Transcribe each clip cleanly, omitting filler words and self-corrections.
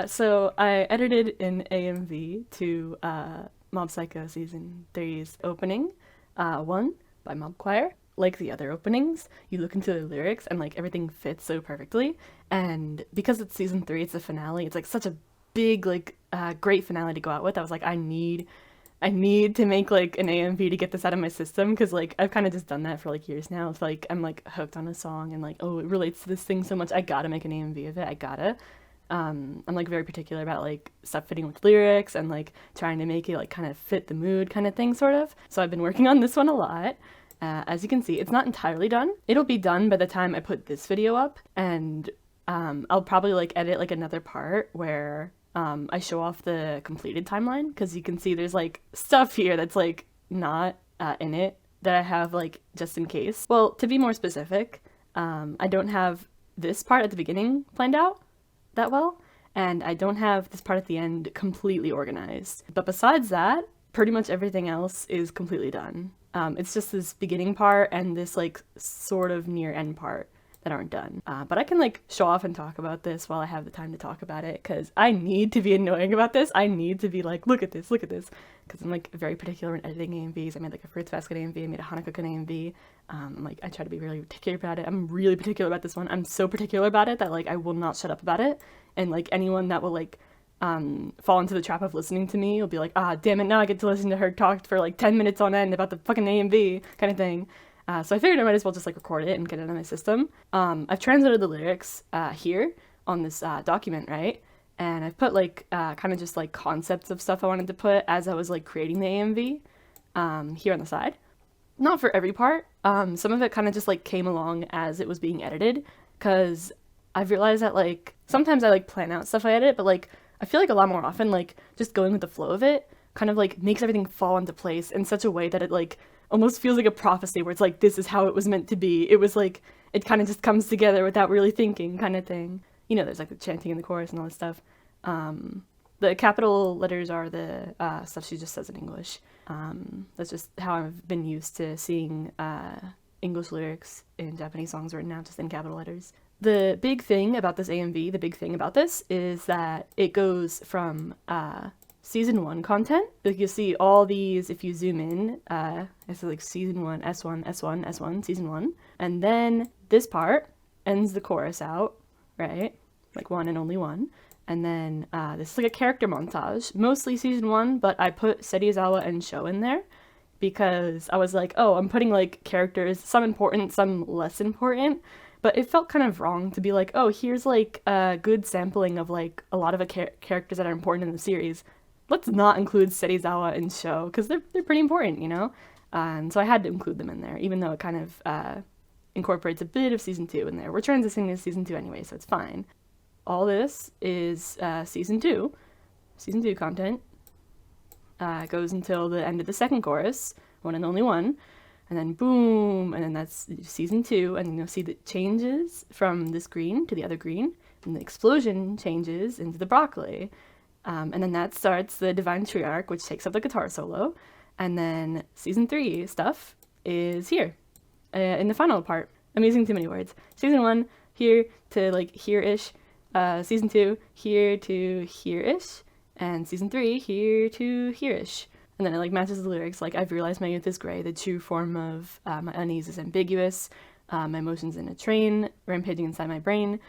So I edited an AMV to Mob Psycho Season three's opening, one by Mob Choir. Like the other openings, you look into the lyrics and like everything fits so perfectly. And because it's Season 3, it's a finale, it's like such a big, like, great finale to go out with. I was like, I need to make like an AMV to get this out of my system because like I've kind of just done that for like years now. It's like I'm like hooked on a song and like, oh, it relates to this thing so much. I gotta make an AMV of it. I gotta. I'm like very particular about like stuff fitting with lyrics and like trying to make it like kind of fit the mood kind of thing, sort of. So I've been working on this one a lot. As you can see, it's not entirely done. It'll be done by the time I put this video up, and I'll probably like edit like another part where I show off the completed timeline, because you can see there's like stuff here that's like not in it that I have like just in case. Well, to be more specific, I don't have this part at the beginning planned out that well, and I don't have this part at the end completely organized. But besides that, pretty much everything else is completely done. It's just this beginning part and this like sort of near end part that aren't done. But I can like show off and talk about this while I have the time to talk about it, because I need to be annoying about this. I need to be like, look at this, because I'm like very particular in editing AMVs. I made like a Fruits Basket AMV, I made a Hanukkah AMV. Like I try to be really particular about it. I'm really particular about this one. I'm so particular about it that like I will not shut up about it. And like anyone that will like fall into the trap of listening to me will be like, ah, damn it, now I get to listen to her talk for like 10 minutes on end about the fucking AMV kind of thing. So I figured I might as well just like record it and get it on my system. I've translated the lyrics here on this document, right? And I've put like kind of just like concepts of stuff I wanted to put as I was like creating the AMV here on the side. Not for every part. Some of it kind of just like came along as it was being edited, because I've realized that like sometimes I like plan out stuff I edit, but like I feel like a lot more often like just going with the flow of it kind of like makes everything fall into place in such a way that it like almost feels like a prophecy where it's like, this is how it was meant to be. It was like, it kind of just comes together without really thinking kind of thing. You know, there's like the chanting in the chorus and all this stuff. The capital letters are the stuff she just says in English. That's just how I've been used to seeing English lyrics in Japanese songs written out just in capital letters. The big thing about this AMV, the big thing about this is that it goes from Season 1 content. Like you'll see all these if you zoom in. It's like Season 1, S1, S1, S1, Season 1. And then this part ends the chorus out, right? Like one and only one. And then this is like a character montage, mostly Season 1, but I put Serizawa and Sho in there because I was like, oh, I'm putting like characters, some important, some less important. But it felt kind of wrong to be like, oh, here's like a good sampling of like a lot of characters that are important in the series. Let's not include Serizawa and Sho, because they're pretty important, you know? And so I had to include them in there, even though it kind of incorporates a bit of Season 2 in there. We're transitioning to Season 2 anyway, so it's fine. All this is Season 2 content. Goes until the end of the second chorus, one and only one. And then boom, and then that's Season 2, and then you'll see the changes from this green to the other green, and the explosion changes into the broccoli. And then that starts the Divine Tree arc, which takes up the guitar solo. And then Season 3 stuff is here, in the final part. I'm using too many words. Season 1, here to like here-ish. Season 2, here to here-ish. And Season 3, here to here-ish. And then it like matches the lyrics, like, I've realized my youth is gray, the true form of my unease is ambiguous, my emotions in a train, rampaging inside my brain.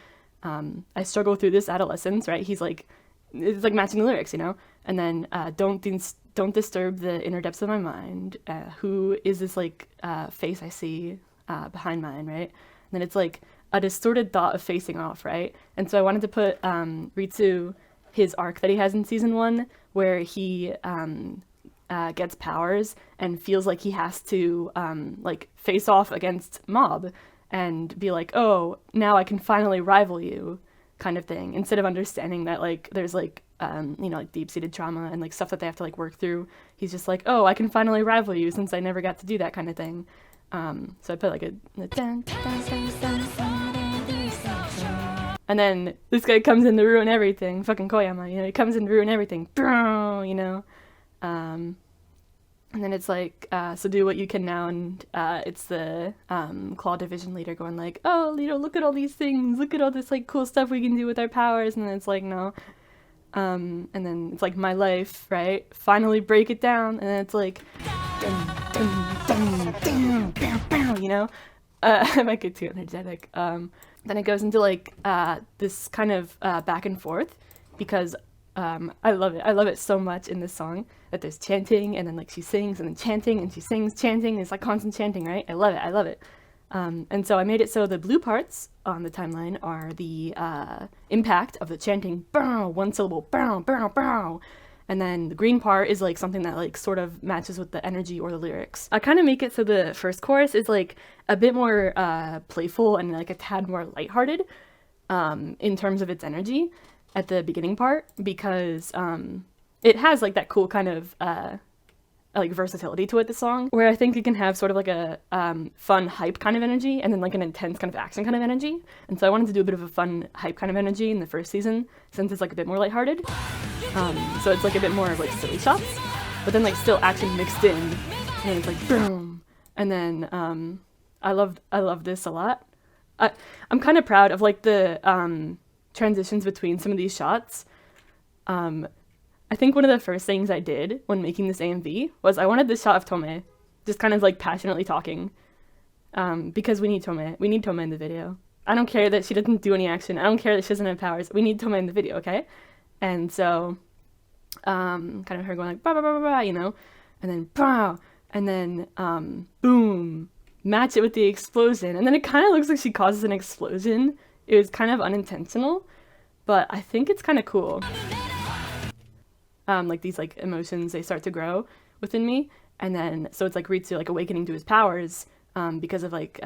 I struggle through this adolescence, right? He's like, it's like matching the lyrics, you know? And then don't disturb the inner depths of my mind. Who is this like face I see behind mine, right? And then it's like a distorted thought of facing off, right? And so I wanted to put Ritsu, his arc that he has in Season 1, where he gets powers and feels like he has to like face off against Mob and be like, oh, now I can finally rival you, kind of thing, instead of understanding that like there's like you know, like deep-seated trauma and like stuff that they have to like work through. He's just like, oh, I can finally rival you since I never got to do that kind of thing. So I put like a dun, dun, dun, dun, dun. And then this guy comes in to ruin everything, fucking Koyama, you know, he comes in to ruin everything, you know. And then it's like, so do what you can now, and it's the Claw Division leader going like, oh, you know, look at all these things, look at all this like cool stuff we can do with our powers, and then it's like, no, And then it's like my life, right? Finally break it down, and then it's like, dun, dun, dun, dun, bow, bow, you know? I might get too energetic. Then it goes into like this kind of back and forth, because I love it. I love it so much in this song that there's chanting, and then like she sings, and then chanting, and she sings, chanting. It's like constant chanting, right? I love it. I love it. And so I made it so the blue parts on the timeline are the impact of the chanting, bow, one syllable, bow, bow, bow. And then the green part is like something that like sort of matches with the energy or the lyrics. I kind of make it so the first chorus is like a bit more playful and like a tad more lighthearted in terms of its energy at the beginning part, because it has like that cool kind of like versatility to it, the song, where I think it can have sort of like a fun hype kind of energy, and then like an intense kind of action kind of energy. And so I wanted to do a bit of a fun hype kind of energy in the first season, since it's like a bit more lighthearted. So it's like a bit more of like silly shots, but then like still action mixed in, and then it's like boom. And then I love this a lot. I'm kind of proud of like the transitions between some of these shots. I think one of the first things I did when making this AMV was I wanted this shot of Tome just kind of like passionately talking, because we need Tome. We need Tome in the video. I don't care that she doesn't do any action. I don't care that she doesn't have powers. We need Tome in the video, okay? And so kind of her going like bah, bah, bah, bah, bah, you know, and then bah, and then boom, match it with the explosion, and then it kind of looks like she causes an explosion. It was kind of unintentional, but I think it's kind of cool. Like these like emotions, they start to grow within me, and then so it's like Ritsu like awakening to his powers because of like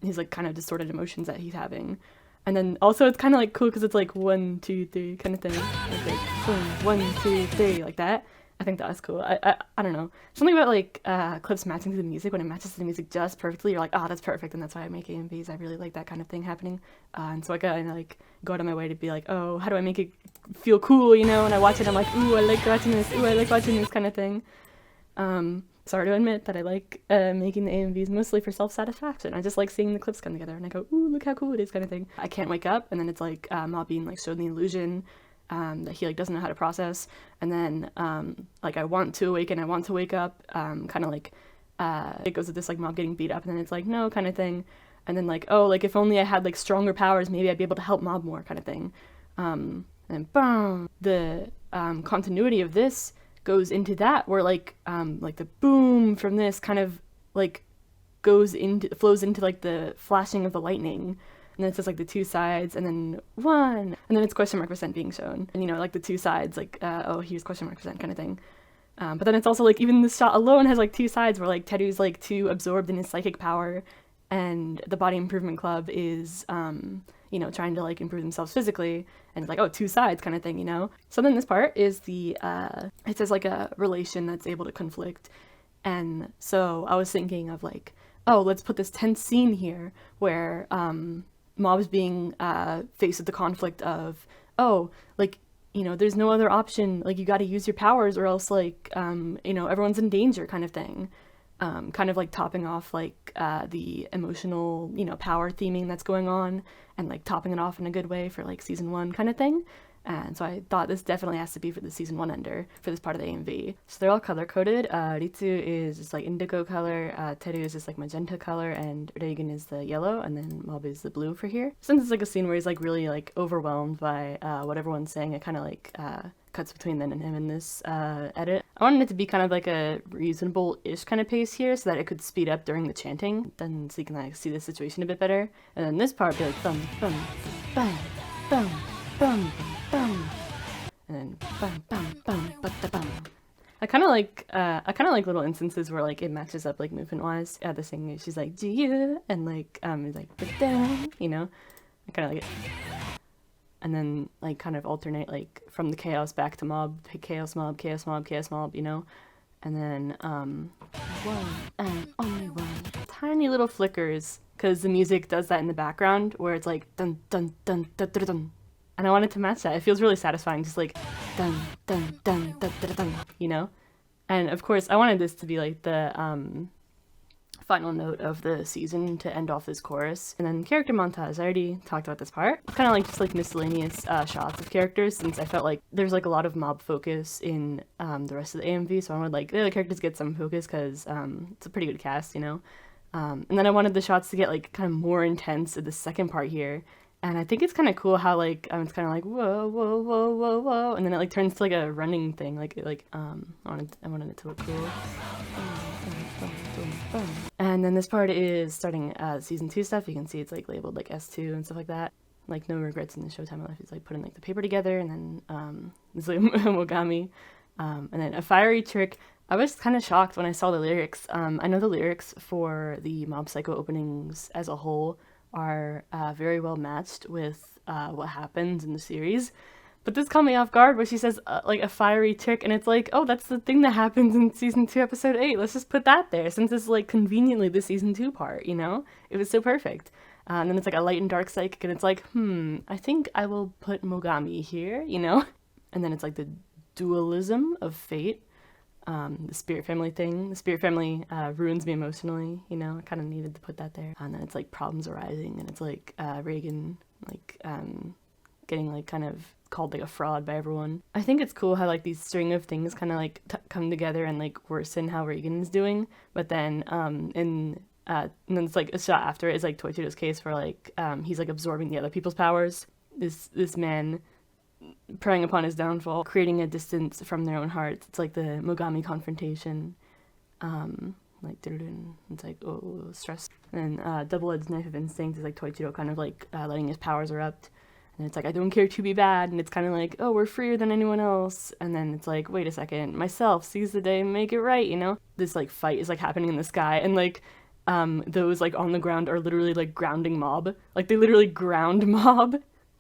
his like kind of distorted emotions that he's having. And then also it's kind of like cool because it's like 1, 2, 3 kind of thing, like boom, 1, 2, 3 like that. I think that was cool. I don't know, something about like clips matching to the music. When it matches to the music just perfectly, you're like, oh, that's perfect. And that's why I make AMVs. I really like that kind of thing happening. And so I gotta like go out of my way to be like, oh, how do I make it feel cool, you know? And I watch it, I'm like, ooh, I like watching this. Ooh, I like watching this kind of thing. Sorry to admit that I like making the AMVs mostly for self-satisfaction. I just like seeing the clips come together, and I go, ooh, look how cool it is, kind of thing. I can't wake up, and then it's like Mob being like shown the illusion that he like doesn't know how to process, and then like I want to awaken, I want to wake up, kind of like it goes with this like Mob getting beat up, and then it's like no kind of thing, and then like, oh, like if only I had like stronger powers, maybe I'd be able to help Mob more kind of thing. And boom, the continuity of this goes into that, where like the boom from this kind of like flows into like the flashing of the lightning, and then it says like the two sides, and then one, and then it's question mark % being shown, and you know, like the two sides, like oh, here's question mark % kind of thing. But then it's also like even the shot alone has like two sides, where like Teru's like too absorbed in his psychic power, and the Body Improvement Club is you know, trying to like improve themselves physically, and it's like, oh, two sides kind of thing, you know? So then this part is the it says like a relation that's able to conflict. And so I was thinking of like, oh, let's put this tense scene here where Mob's being faced with the conflict of, oh, like, you know, there's no other option, like you got to use your powers or else like you know, everyone's in danger kind of thing. Kind of like topping off like the emotional, you know, power theming that's going on, and like topping it off in a good way for like season 1 kind of thing. And so I thought this definitely has to be for the season 1 ender for this part of the AMV. So they're all color coded. Ritsu is just like indigo color, Teru is just like magenta color, and Reigen is the yellow, and then Mob is the blue for here. Since it's like a scene where he's like really like overwhelmed by what everyone's saying, it kind of like cuts between then and him in this edit. I wanted it to be kind of like a reasonable-ish kind of pace here, so that it could speed up during the chanting, then so you can like see the situation a bit better. And then this part would be like bum bum bum bum bum bum, and then bum bum bum bum. I kind of like little instances where like it matches up like movement wise. The singer, she's like do you, and like it's like you know, I kind of like it. And then like kind of alternate like from the chaos back to Mob, chaos Mob, chaos Mob, chaos Mob, you know. And then one and only one, tiny little flickers, because the music does that in the background where it's like dun dun dun dun dun dun, and I wanted to match that. It feels really satisfying, just like dun dun dun dun dun dun, you know. And of course I wanted this to be like the final note of the season to end off this chorus. And then character montage, I already talked about this part. It's kind of like just like miscellaneous shots of characters, since I felt like there's like a lot of mob focus in the rest of the AMV, so I wanted like the other characters get some focus because it's a pretty good cast, you know? And then I wanted the shots to get like kind of more intense in the second part here. And I think it's kind of cool how like it's kind of like whoa whoa whoa whoa whoa, and then it like turns to like a running thing, like I wanted it to look cool. And then this part is starting season 2 stuff. You can see it's like labeled like S2 and stuff like that. Like no regrets in the Showtime life. It's like putting like the paper together, and then it's like Mogami, and then a fiery trick. I was kind of shocked when I saw the lyrics. I know the lyrics for the Mob Psycho openings as a whole are very well matched with what happens in the series. But this caught me off guard where she says like a fiery trick, and it's like, oh, that's the thing that happens in season 2 episode 8. Let's just put that there, since it's like conveniently the season 2 part, you know? It was so perfect. And then it's like a light and dark psychic, and it's like, I think I will put Mogami here, you know? And then it's like the dualism of fate. The spirit family thing. The spirit family ruins me emotionally, you know? I kind of needed to put that there. And then it's like problems arising, and it's like Reagan like getting like kind of called like a fraud by everyone. I think it's cool how like these string of things kind of like come together and like worsen how Reagan is doing. But then and then it's like a shot after it is like Toichiro's case where like he's like absorbing the other people's powers. This man preying upon his downfall, creating a distance from their own hearts. It's like the Mogami confrontation. Like it's like oh stress. And Double-Edged Knife of Instinct is like Toichiro kind of like letting his powers erupt. And it's like, I don't care to be bad. And it's kind of like, oh, we're freer than anyone else. And then it's like, wait a second, myself seize the day and make it right, you know? This like fight is like happening in the sky. And like those like on the ground are literally like grounding mob. Like they literally ground mob.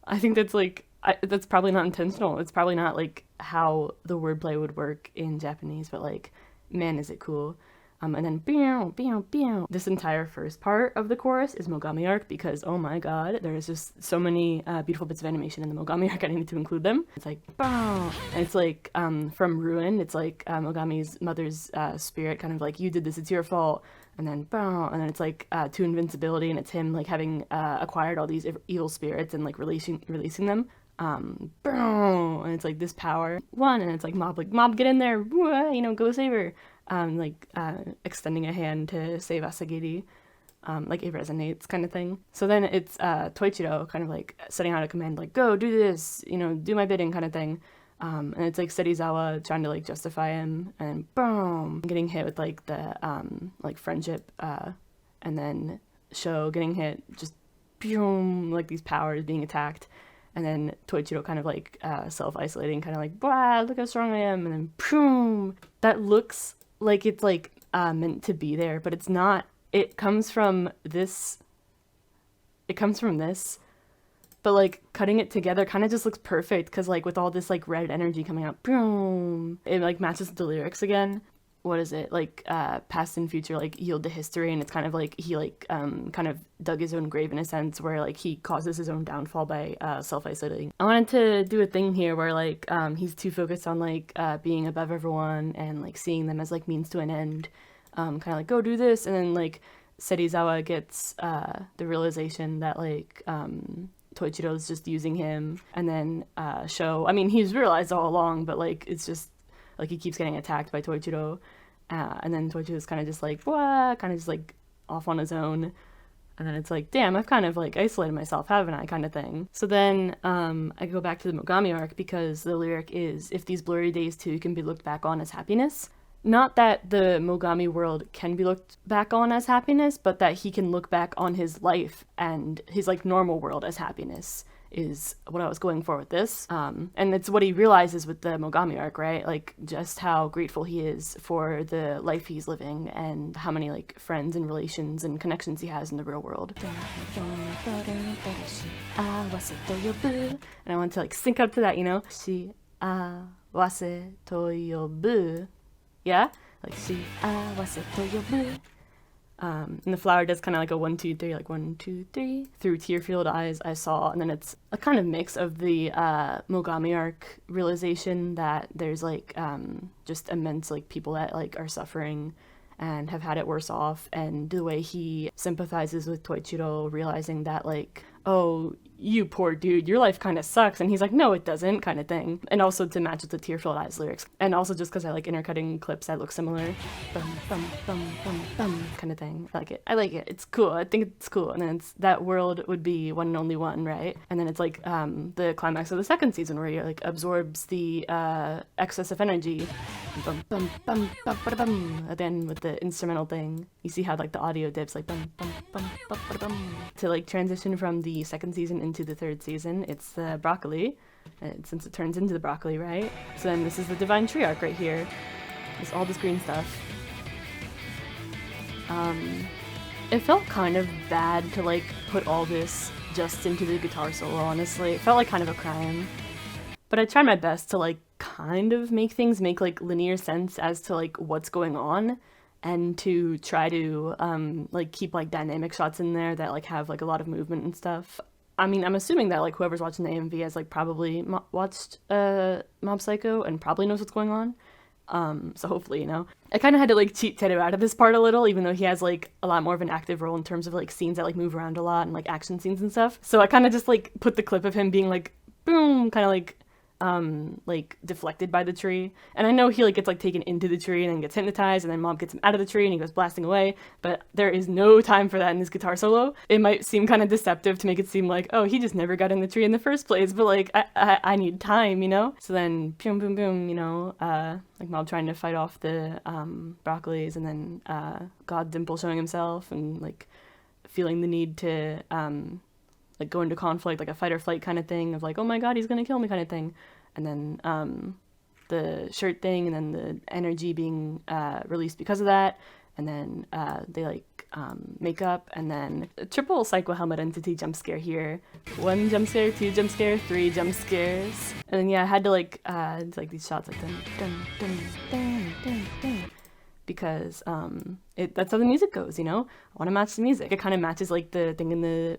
I think that's like, that's probably not intentional. It's probably not like how the wordplay would work in Japanese. But like, man, is it cool. And then pew, pew, pew. This entire first part of the chorus is Mogami arc because, oh my god, there's just so many beautiful bits of animation in the Mogami arc, I need to include them. It's like, bow. And it's like, from Ruin, it's like Mogami's mother's spirit kind of like, you did this, it's your fault. And then, bow. And then it's like to invincibility, and it's him like having acquired all these evil spirits and like releasing them. Bow. And it's like this power. One, and it's like, mob, get in there, you know, go save her. Extending a hand to save Asagiri, like it resonates kind of thing. So then it's Toichiro kind of like setting out a command like, go do this, you know, do my bidding kind of thing. And it's like Serizawa trying to like justify him, and boom, getting hit with like the like friendship, and then Sho getting hit, just boom, like these powers being attacked. And then Toichiro kind of like self-isolating, kind of like, wow, look how strong I am. And then boom, that looks like it's like meant to be there, but it's not. It comes from this, but like cutting it together kind of just looks perfect, because like with all this like red energy coming out, boom, it like matches the lyrics again. What is it, like past and future like yield to history, and it's kind of like he like kind of dug his own grave in a sense, where like he causes his own downfall by self-isolating. I wanted to do a thing here where like he's too focused on like being above everyone and like seeing them as like means to an end, kind of like go do this, and then like Serizawa gets the realization that like Toichiro's just using him, and then Sho, I mean he's realized all along, but like it's just like he keeps getting attacked by Toichiro, and then Toichiro's kind of just like, what, kind of just like off on his own, and then it's like, damn, I've kind of like isolated myself, haven't I, kind of thing. So then I go back to the Mogami arc, because the lyric is, if these blurry days too can be looked back on as happiness. Not that the Mogami world can be looked back on as happiness, but that he can look back on his life and his like normal world as happiness, is what I was going for with this. And it's what he realizes with the Mogami arc, right? Like just how grateful he is for the life he's living and how many like friends and relations and connections he has in the real world. And I want to like sync up to that, you know? Shiawase to yobu. Yeah? Like shiawase to yobu. And the flower does kind of like a 1, 2, 3, like 1, 2, 3 through tear-filled eyes I saw, and then it's a kind of mix of the Mogami arc realization that there's like just immense like people that like are suffering, and have had it worse off, and the way he sympathizes with Toichiro, realizing that like, oh, you poor dude, your life kind of sucks, and he's like, no, it doesn't, kind of thing. And also to match with the Tearful Eyes lyrics, and also just because I like intercutting clips that look similar, bum bum bum bum bum, kind of thing. I like it. It's cool. I think it's cool. And then it's that world would be one and only one, right? And then it's like the climax of the second season where he like absorbs the excess of energy, bum bum bum bum bum bum. Then with the instrumental thing, you see how like the audio dips like bum bum bum bum bum. To like transition from the second season into the third season, it's the broccoli, since it turns into the broccoli, right? So then this is the Divine Tree arc right here. It's all this green stuff. It felt kind of bad to like put all this just into the guitar solo, honestly. It felt like kind of a crime. But I tried my best to like kind of make things make like linear sense as to like what's going on, and to try to like keep like dynamic shots in there that like have like a lot of movement and stuff. I mean, I'm assuming that like whoever's watching the AMV has like probably watched Mob Psycho and probably knows what's going on. So hopefully, you know. I kind of had to like cheat Teru out of this part a little, even though he has like a lot more of an active role in terms of like scenes that like move around a lot and like action scenes and stuff. So I kind of just like put the clip of him being like boom, kind of like deflected by the tree. And I know he like gets like taken into the tree and then gets hypnotized, and then Mob gets him out of the tree and he goes blasting away, but there is no time for that in this guitar solo. It might seem kind of deceptive to make it seem like, oh, he just never got in the tree in the first place, but like I need time, you know. So then boom boom boom, you know, like Mob trying to fight off the broccolis, and then God Dimple showing himself and like feeling the need to like go into conflict, like a fight or flight kind of thing of like, oh my god, he's gonna kill me kind of thing. And then the shirt thing, and then the energy being released because of that. And then they like make up, and then a triple Psycho Helmet Entity jump scare here. 1 jump scare, 2 jump scare, 3 jump scares. And then yeah, I had to like do like these shots like dun dun dun dun dun dun. Because that's how the music goes, you know? I want to match the music. It kind of matches like the thing in the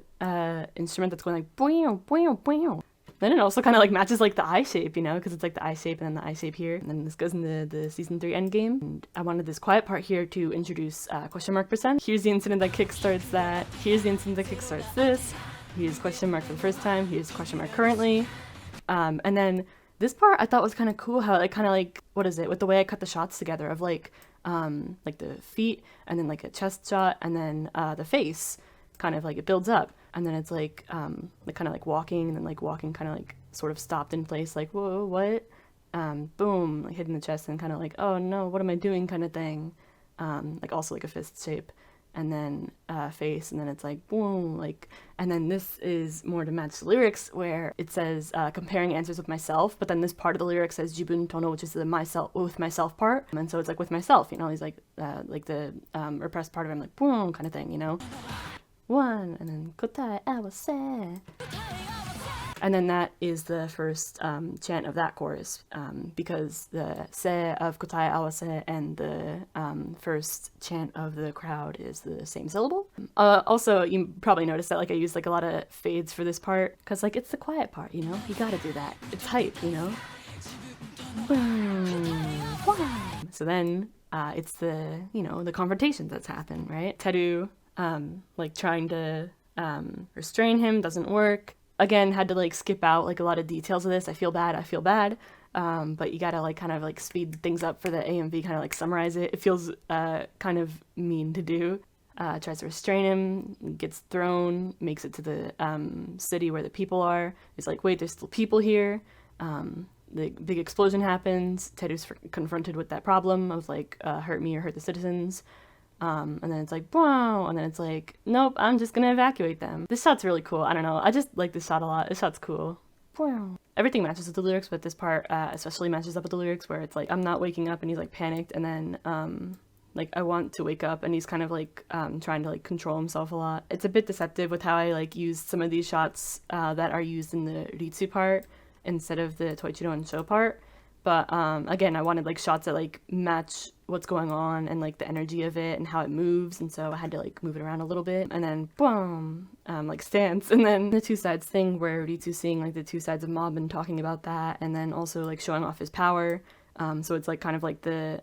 instrument that's going like boing, boing, boing. Then it also kind of like matches like the eye shape, you know, because it's like the eye shape and then the eye shape here. And then this goes in the season 3 endgame. And I wanted this quiet part here to introduce question mark %. Here's the incident that kickstarts that. Here's the incident that kickstarts this. Here's question mark for the first time. Here's question mark currently. And then this part I thought was kind of cool, how it kind of like, what is it, with the way I cut the shots together of like the feet, and then like a chest shot, and then the face kind of like it builds up, and then it's like kind of like walking, and then like walking kind of like sort of stopped in place, like whoa, what, boom, like hitting the chest, and kind of like, oh no, what am I doing kind of thing, like also like a fist shape, and then face, and then it's like boom, like, and then this is more to match the lyrics where it says comparing answers with myself, but then this part of the lyric says Jibun Tono, which is the myself with myself part, and so it's like with myself, you know, he's like the repressed part of him, like boom kind of thing, you know. 1, and then kotae awase. And then that is the first chant of that chorus, because the se of kotae awase and the first chant of the crowd is the same syllable. Also, you probably noticed that like I used like a lot of fades for this part, because like it's the quiet part, you know? You gotta do that. It's hype, you know? So then it's the, you know, the confrontation that's happened, right? Teru like trying to restrain him, doesn't work. Again, had to like skip out like a lot of details of this. I feel bad, but you gotta like kind of like speed things up for the AMV, kind of like summarize it. It feels kind of mean to do. Tries to restrain him, gets thrown, makes it to the city where the people are. He's like, wait, there's still people here. The big explosion happens. Teru's confronted with that problem of like hurt me or hurt the citizens. And then it's like, wow, and then it's like, nope, I'm just gonna evacuate them. This shot's really cool. I don't know, I just like this shot a lot. This shot's cool. Wow. Everything matches with the lyrics, but this part especially matches up with the lyrics, where it's like, I'm not waking up, and he's like panicked, and then like I want to wake up, and he's kind of like trying to like control himself a lot. It's a bit deceptive with how I like used some of these shots that are used in the Ritsu part instead of the Toichiro and Sho part. But again, I wanted like shots that like match what's going on and like the energy of it and how it moves, and so I had to like move it around a little bit, and then boom, like stance, and then the two sides thing where Ritsu's seeing like the two sides of Mob and talking about that, and then also like showing off his power. So it's like kind of like the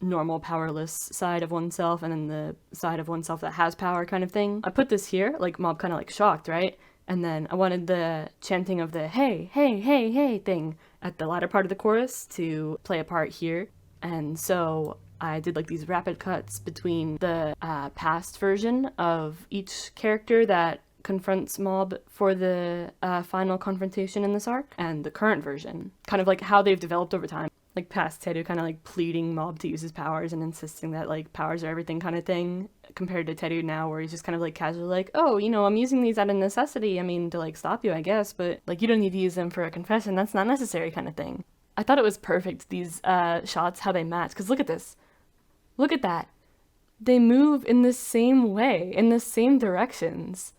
normal powerless side of oneself and then the side of oneself that has power kind of thing. I put this here, like Mob kind of like shocked, right? And then I wanted the chanting of the hey, hey, hey, hey thing at the latter part of the chorus to play a part here. And so I did like these rapid cuts between the past version of each character that confronts Mob for the final confrontation in this arc and the current version, kind of like how they've developed over time. Like past Teru kind of like pleading Mob to use his powers and insisting that like powers are everything kind of thing, compared to Teru now where he's just kind of like casually like, oh, you know, I'm using these out of necessity, I mean to like stop you I guess, but like you don't need to use them for a confession, that's not necessary kind of thing. I thought it was perfect, these shots, how they match, because look at this. Look at that. They move in the same way, in the same directions.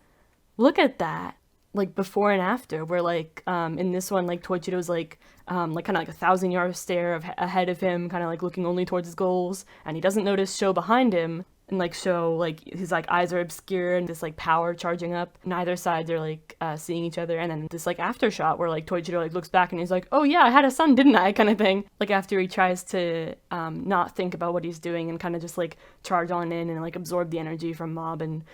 Look at that. Like before and after, where like in this one, like Toichiro's like kind of like 1,000-yard stare ahead of him, kind of like looking only towards his goals, and he doesn't notice Sho behind him, and like Sho, like his like eyes are obscure and this like power charging up. Neither side they're like seeing each other, and then this like after shot where like Toichiro like looks back and he's like, oh yeah, I had a son, didn't I, kind of thing. Like after he tries to not think about what he's doing and kind of just like charge on in and like absorb the energy from Mob, and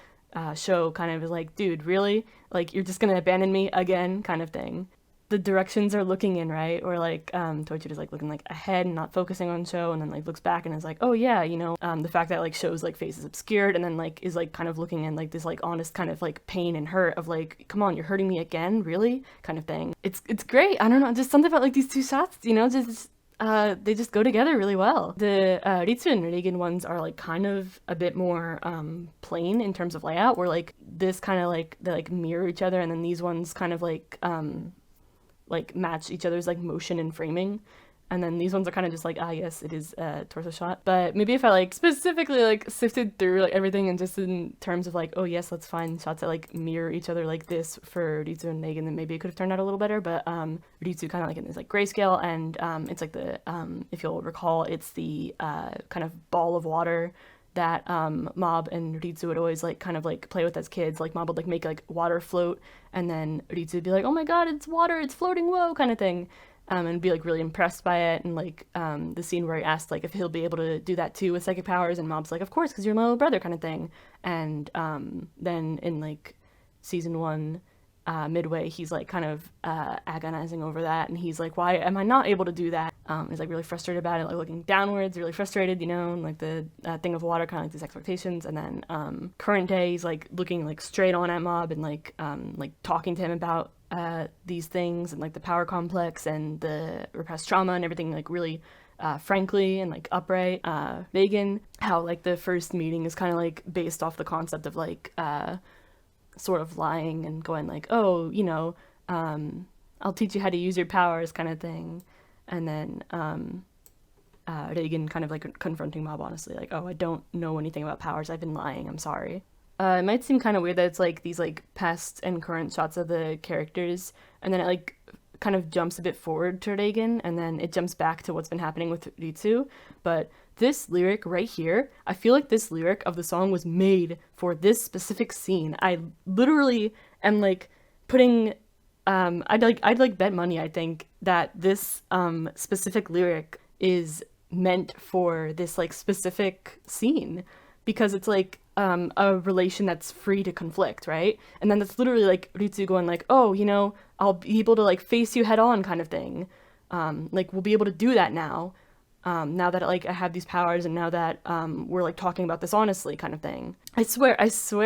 Sho kind of is like, dude, really? Like you're just gonna abandon me again, kind of thing. The directions are looking in, right? Or like Toichiro's like looking like ahead and not focusing on Sho, and then like looks back and is like, oh yeah, you know, the fact that like Sho's like face is obscured, and then like is like kind of looking in like this like honest kind of like pain and hurt of like, come on, you're hurting me again, really, kind of thing. It's great. I don't know, just something about like these two shots, you know, just they just go together really well. The Ritsu and Reigen ones are like kind of a bit more plain in terms of layout, where like this kind of like they like mirror each other, and then these ones kind of like match each other's like motion and framing, and then these ones are kind of just like, yes, it is a torso shot. But maybe if I like specifically like sifted through like everything and just in terms of like, oh yes, let's find shots that like mirror each other like this for Ritsu and Reigen, then maybe it could have turned out a little better. But Ritsu kind of like in this like grayscale, and it's like the if you'll recall, it's the kind of ball of water that Mob and Ritsu would always like kind of like play with as kids. Like Mob would like make like water float, and then Ritsu would be like, oh my god, it's water, it's floating, whoa, kind of thing, and be like really impressed by it. And like the scene where he asked like if he'll be able to do that too with psychic powers, and Mob's like, of course, because you're my little brother, kind of thing. And then in like season 1 midway, he's like kind of agonizing over that, and he's like, why am I not able to do that? He's like really frustrated about it, like looking downwards, really frustrated, you know, and like the thing of water, kind of like these expectations. And then current day, he's like looking like straight on at Mob and like talking to him about these things and like the power complex and the repressed trauma and everything, like really frankly and like upright. Reigen, how like the first meeting is kind of like based off the concept of like sort of lying and going like, oh, you know, I'll teach you how to use your powers, kind of thing. And then Reigen kind of like confronting Mob honestly, like, oh, I don't know anything about powers, I've been lying, I'm sorry. It might seem kind of weird that it's like these like past and current shots of the characters, and then it like kind of jumps a bit forward to Reigen, and then it jumps back to what's been happening with Ritsu. But this lyric right here, I feel like this lyric of the song was made for this specific scene. I literally am like putting I'd like bet money, I think, that this specific lyric is meant for this like specific scene, because it's like a relation that's free to conflict, right? And then that's literally like Ritsu going like, oh, you know, I'll be able to like face you head on, kind of thing. Like we'll be able to do that now that like I have these powers, and now that we're like talking about this honestly, kind of thing. I swear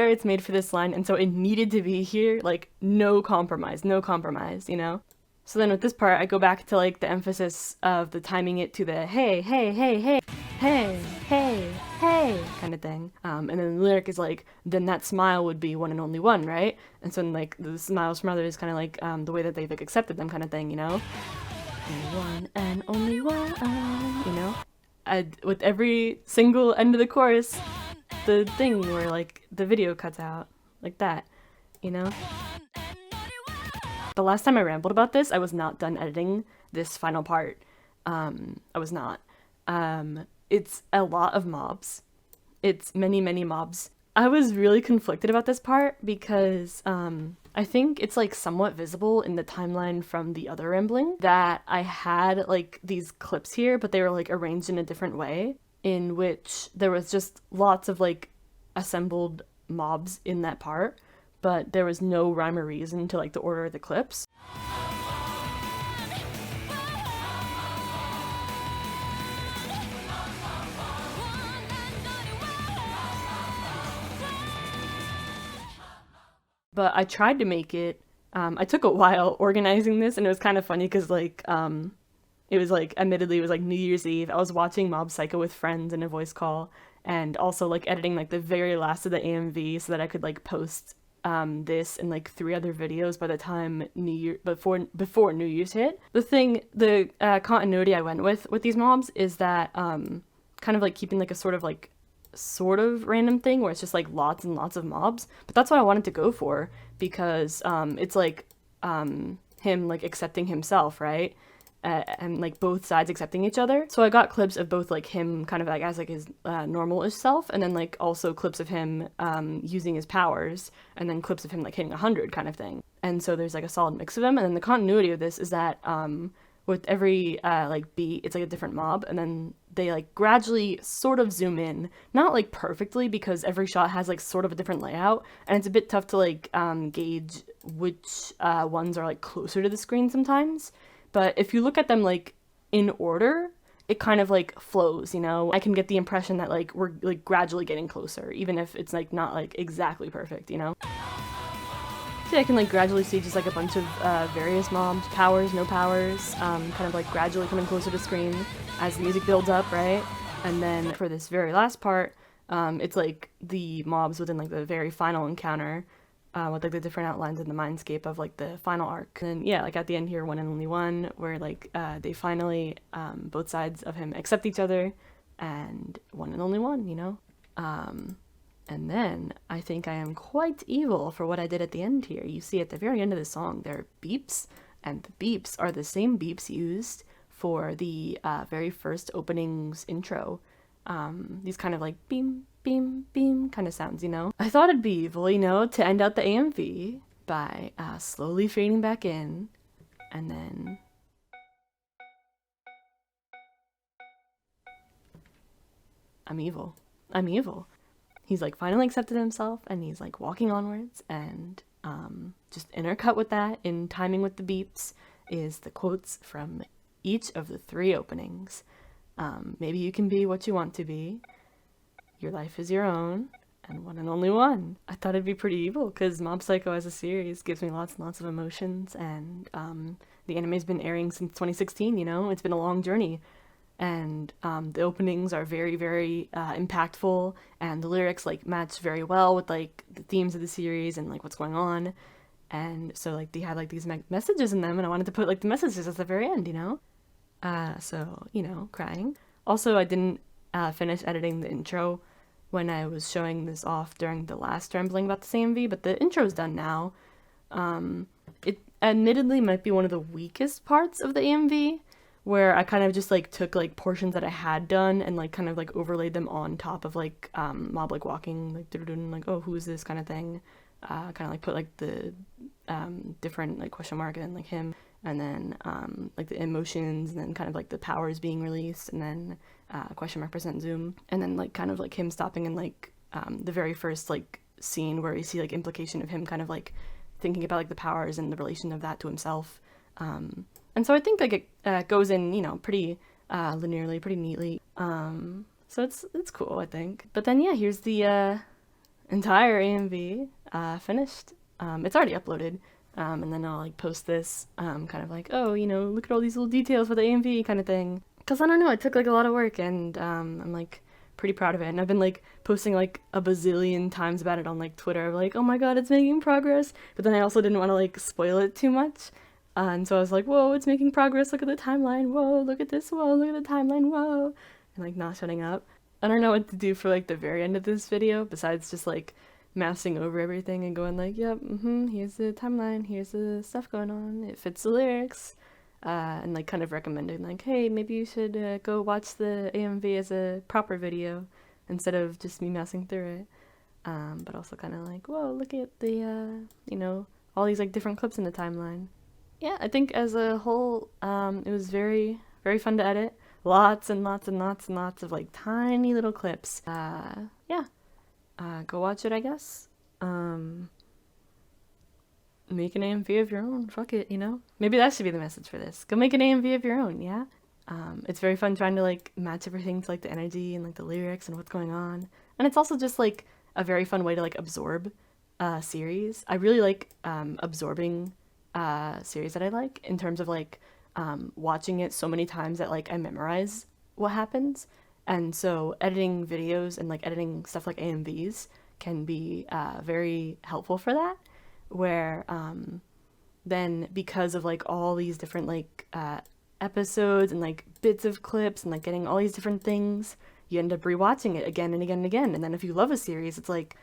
it's made for this line, and so it needed to be here, like no compromise, you know? So then with this part, I go back to like the emphasis of the timing it to the hey, hey, hey, hey, hey, hey, hey, kind of thing. And then the lyric is like, then that smile would be one and only one, right? And so then like the smiles from others, kind of like the way that they've like accepted them, kind of thing, you know? One and only one, you know? With every single end of the chorus, the thing where like the video cuts out, like that, you know? The last time I rambled about this, I was not done editing this final part. I was not. It's a lot of mobs. It's many, many mobs. I was really conflicted about this part because I think it's like somewhat visible in the timeline from the other rambling that I had like these clips here, but they were like arranged in a different way. in which there was just lots of like assembled mobs in that part, but there was no rhyme or reason to like the order of the clips. But I tried to make it. I took a while organizing this, and it was kind of funny because it was like, admittedly, it was like New Year's Eve. I was watching Mob Psycho with friends in a voice call, and also like editing like the very last of the AMV so that I could like post this and like 3 other videos by the time before New Year's hit. The continuity I went with these mobs is that kind of like keeping like a sort of random thing where it's just like lots and lots of mobs, but that's what I wanted to go for because it's like him like accepting himself, right? And like both sides accepting each other. So I got clips of both like him kind of like as like his normal-ish self, and then like also clips of him using his powers, and then clips of him like hitting 100 kind of thing. And so there's like a solid mix of them. And then the continuity of this is that with every like beat, it's like a different mob, and then they like gradually sort of zoom in, not like perfectly because every shot has like sort of a different layout, and it's a bit tough to like gauge which ones are like closer to the screen sometimes. But if you look at them like in order, it kind of like flows, you know? I can get the impression that like we're like gradually getting closer, even if it's like not like exactly perfect, you know? See, I can like gradually see just like a bunch of various mobs, powers, no powers, kind of like gradually coming closer to screen as the music builds up, right? And then for this very last part, it's like the mobs within like the very final encounter, with like the different outlines in the mindscape of like the final arc. And then yeah, like at the end here, one and only one, where like they finally both sides of him accept each other, and one and only one, you know? And then I think I am quite evil for what I did at the end here. You see at the very end of the song there are beeps, and the beeps are the same beeps used for the very first opening's intro. These kind of like beam, beam, beam kind of sounds, you know? I thought it'd be evil, you know, to end out the AMV by slowly fading back in, and then... I'm evil. I'm evil. He's like finally accepted himself, and he's like walking onwards, and just intercut with that, in timing with the beeps, is the quotes from each of the 3 openings. Maybe you can be what you want to be. Your life is your own, and one and only one. I thought it'd be pretty evil because Mob Psycho as a series gives me lots and lots of emotions, and the anime's been airing since 2016, you know? It's been a long journey. And the openings are very, very impactful, and the lyrics like match very well with like the themes of the series and like what's going on. And so like they had like these messages in them, and I wanted to put like the messages at the very end, you know? So, you know, crying. Also, I didn't finish editing the intro when I was showing this off during the last rambling about the CMV, but the intro's done now. It admittedly might be one of the weakest parts of the AMV, where I kind of just like took like portions that I had done and like kind of like overlaid them on top of like mob like walking like oh, who is this kind of thing, kind of like put like the different like question mark and then like him, and then like the emotions, and then kind of like the powers being released, and then question mark % zoom, and then like kind of like him stopping in like the very first like scene where you see like implication of him kind of like thinking about like the powers and the relation of that to himself. And so I think like it goes in, you know, pretty linearly, pretty neatly. So it's cool, I think. But then yeah, here's the entire AMV finished. It's already uploaded. And then I'll like post this kind of like, oh, you know, look at all these little details for the AMV kind of thing. Cause I don't know, it took like a lot of work, and I'm like pretty proud of it. And I've been like posting like a bazillion times about it on like Twitter, like, oh my god, it's making progress. But then I also didn't want to like spoil it too much. And so I was like, whoa, it's making progress, look at the timeline, whoa, look at this, whoa, look at the timeline, whoa, and like not shutting up. I don't know what to do for like the very end of this video, besides just like mousing over everything and going like, yep, here's the timeline, here's the stuff going on, it fits the lyrics, and like kind of recommending like, hey, maybe you should go watch the AMV as a proper video instead of just me mousing through it. But also kind of like, whoa, look at the, you know, all these like different clips in the timeline. Yeah, I think as a whole, it was very, very fun to edit. lots and lots and lots and lots of like tiny little clips. Yeah, go watch it, I guess. Make an AMV of your own. Fuck it, you know? Maybe that should be the message for this. Go make an AMV of your own, yeah? It's very fun trying to like match everything to like the energy and like the lyrics and what's going on. And it's also just like a very fun way to like absorb series. I really like absorbing series that I like in terms of like watching it so many times that like I memorize what happens. And so editing videos and like editing stuff like AMVs can be very helpful for that. Where then because of like all these different like episodes and like bits of clips and like getting all these different things, you end up rewatching it again and again and again. And then if you love a series, it's like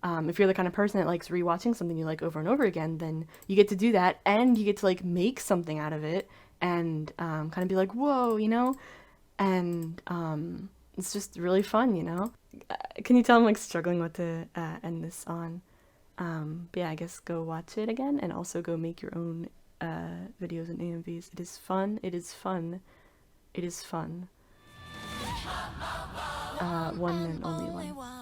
if you're the kind of person that likes rewatching something you like over and over again, then you get to do that and you get to like make something out of it and kind of be like, whoa, you know? And it's just really fun, you know? Can you tell I'm like struggling what to end this on? But yeah, I guess go watch it again and also go make your own videos and AMVs. It is fun. It is fun. It is fun. One and only one.